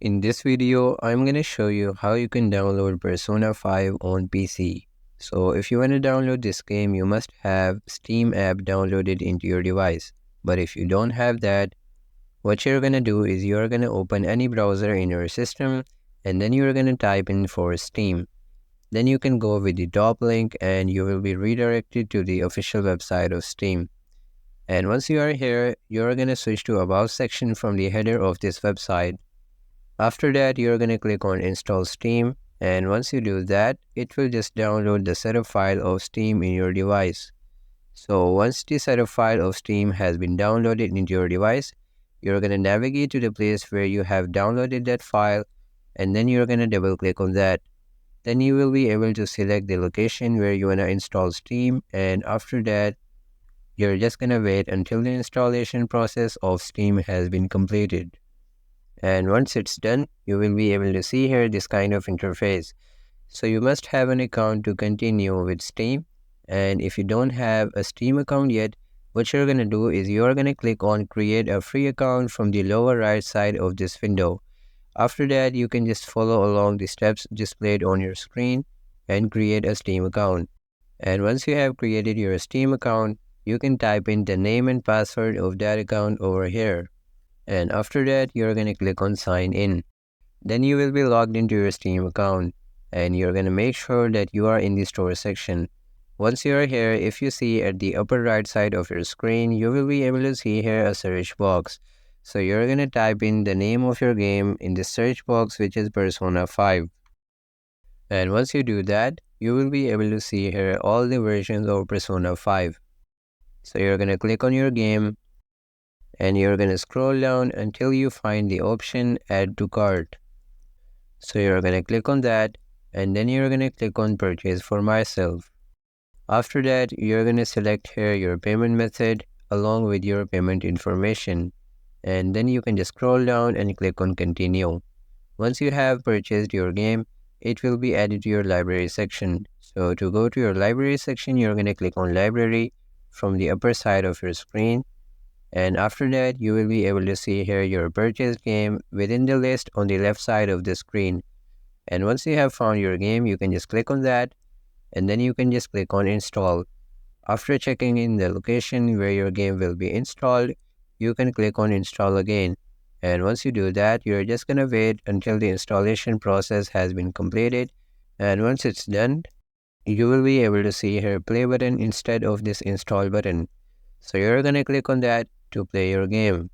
In this video, I'm going to show you how you can download Persona 5 on PC. So if you want to download this game, you must have Steam app downloaded into your device. But if you don't have that, what you're going to do is you're going to open any browser in your system and then you're going to type in for Steam. Then you can go with the top link and you will be redirected to the official website of Steam. And once you are here, you're going to switch to About section from the header of this website. After that, you're going to click on Install Steam, and once you do that, it will just download the setup file of Steam in your device. So once the setup file of Steam has been downloaded into your device, you're going to navigate to the place where you have downloaded that file, and then you're going to double click on that. Then you will be able to select the location where you want to install Steam, and after that, you're just going to wait until the installation process of Steam has been completed. And once it's done, you will be able to see here this kind of interface. So you must have an account to continue with Steam. And if you don't have a Steam account yet, what you're going to do is you're going to click on create a free account from the lower right side of this window. After that, you can just follow along the steps displayed on your screen and create a Steam account. And once you have created your Steam account, you can type in the name and password of that account over here. And after that, you're going to click on sign in. Then you will be logged into your Steam account and you're going to make sure that you are in the store section. Once you are here, if you see at the upper right side of your screen, you will be able to see here a search box. So you're going to type in the name of your game in the search box, which is Persona 5. And once you do that, you will be able to see here all the versions of Persona 5. So you're going to click on your game and you're going to scroll down until you find the option add to cart. So you're going to click on that and then you're going to click on purchase for myself. After that, you're going to select here your payment method along with your payment information, and then you can just scroll down and click on continue. Once you have purchased your game, it will be added to your library section. So to go to your library section, you're going to click on library from the upper side of your screen. And after that, you will be able to see here your purchased game within the list on the left side of the screen. And once you have found your game, you can just click on that and then you can just click on install. After checking in the location where your game will be installed, you can click on install again. And once you do that, you're just going to wait until the installation process has been completed. And once it's done, you will be able to see here play button instead of this install button. So you're going to click on that to play your game.